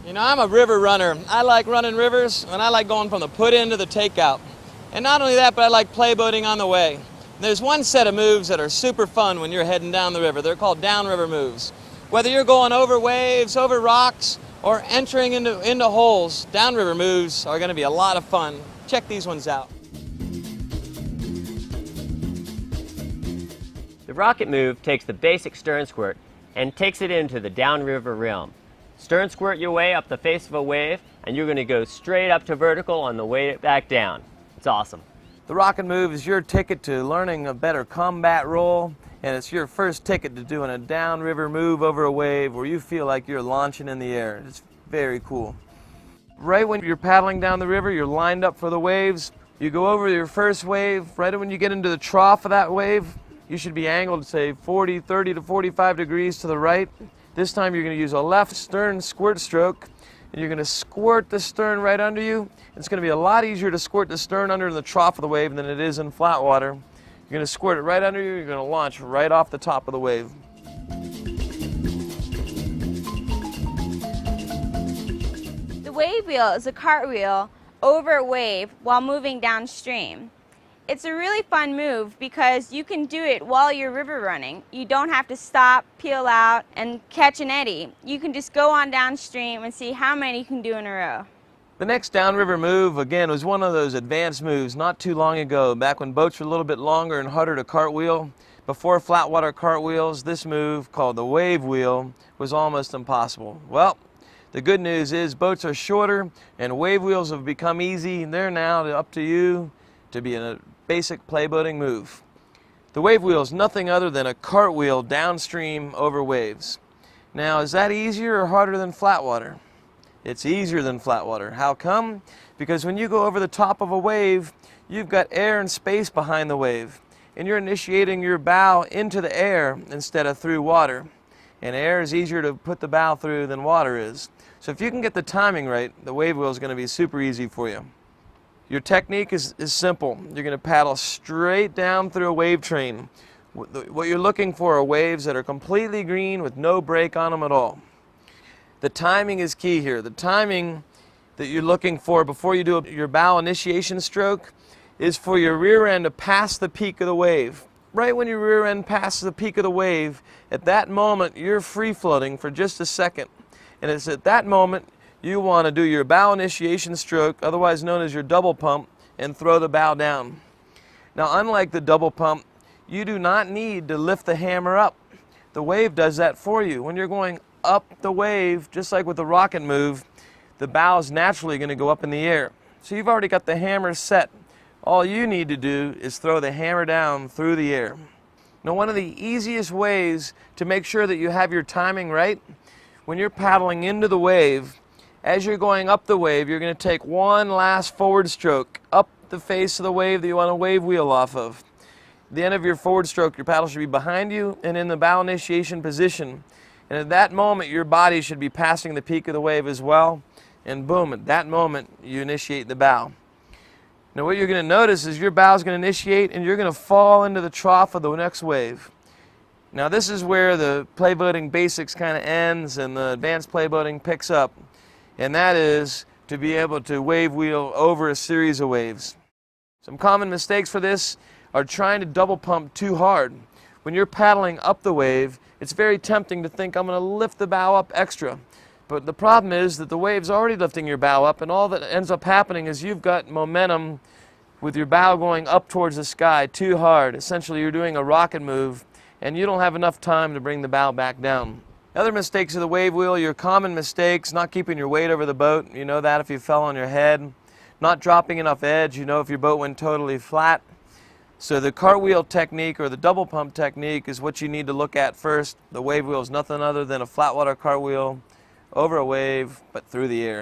You know, I'm a river runner. I like running rivers, and I like going from the put-in to the takeout. And not only that, but I like playboating on the way. There's one set of moves that are super fun when you're heading down the river. They're called Downriver Moves. Whether you're going over waves, over rocks, or entering into holes, Downriver Moves are going to be a lot of fun. Check these ones out. The rocket move takes the basic stern squirt and takes it into the downriver realm. Stern squirt your way up the face of a wave, and you're going to go straight up to vertical on the way back down. It's awesome. The rocket move is your ticket to learning a better combat role, and it's your first ticket to doing a downriver move over a wave where you feel like you're launching in the air. It's very cool. Right when you're paddling down the river, you're lined up for the waves. You go over your first wave. Right when you get into the trough of that wave, you should be angled, say, 30 to 45 degrees to the right. This time you're going to use a left stern squirt stroke, and you're going to squirt the stern right under you. It's going to be a lot easier to squirt the stern under in the trough of the wave than it is in flat water. You're going to squirt it right under you, you're going to launch right off the top of the wave. The wave wheel is a cartwheel over a wave while moving downstream. It's a really fun move because you can do it while you're river running. You don't have to stop, peel out, and catch an eddy. You can just go on downstream and see how many you can do in a row. The next downriver move, again, was one of those advanced moves not too long ago, back when boats were a little bit longer and harder to cartwheel. Before flatwater cartwheels, this move, called the wave wheel, was almost impossible. Well, the good news is boats are shorter and wave wheels have become easy, and they're now up to you to be a basic playboating move. The wave wheel is nothing other than a cartwheel downstream over waves. Now, is that easier or harder than flatwater? It's easier than flatwater. How come? Because when you go over the top of a wave, you've got air and space behind the wave, and you're initiating your bow into the air instead of through water. And air is easier to put the bow through than water is. So if you can get the timing right, the wave wheel is going to be super easy for you. Your technique is simple. You're going to paddle straight down through a wave train. What you're looking for are waves that are completely green with no break on them at all. The timing is key here. The timing that you're looking for before you do your bow initiation stroke is for your rear end to pass the peak of the wave. Right when your rear end passes the peak of the wave, at that moment you're free floating for just a second. And it's at that moment you want to do your bow initiation stroke, otherwise known as your double pump, and throw the bow down. Now, unlike the double pump, you do not need to lift the hammer up. The wave does that for you. When you're going up the wave, just like with the rocket move, the bow is naturally going to go up in the air. So you've already got the hammer set. All you need to do is throw the hammer down through the air. Now, one of the easiest ways to make sure that you have your timing right, when you're paddling into the wave, as you're going up the wave, you're going to take one last forward stroke up the face of the wave that you want to wave wheel off of. At the end of your forward stroke, your paddle should be behind you and in the bow initiation position. And at that moment, your body should be passing the peak of the wave as well. And boom, at that moment, you initiate the bow. Now what you're going to notice is your bow is going to initiate and you're going to fall into the trough of the next wave. Now this is where the Playboating Basics kind of ends and the advanced playboating picks up. And that is to be able to wave wheel over a series of waves. Some common mistakes for this are trying to double pump too hard. When you're paddling up the wave, it's very tempting to think, I'm going to lift the bow up extra. But the problem is that the wave's already lifting your bow up, and all that ends up happening is you've got momentum with your bow going up towards the sky too hard. Essentially, you're doing a rocket move, and you don't have enough time to bring the bow back down. Other mistakes of the wave wheel, your common mistakes: not keeping your weight over the boat. You know that if you fell on your head. Not dropping enough edge. You know if your boat went totally flat. So the cartwheel technique or the double pump technique is what you need to look at first. The wave wheel is nothing other than a flatwater cartwheel over a wave, but through the air.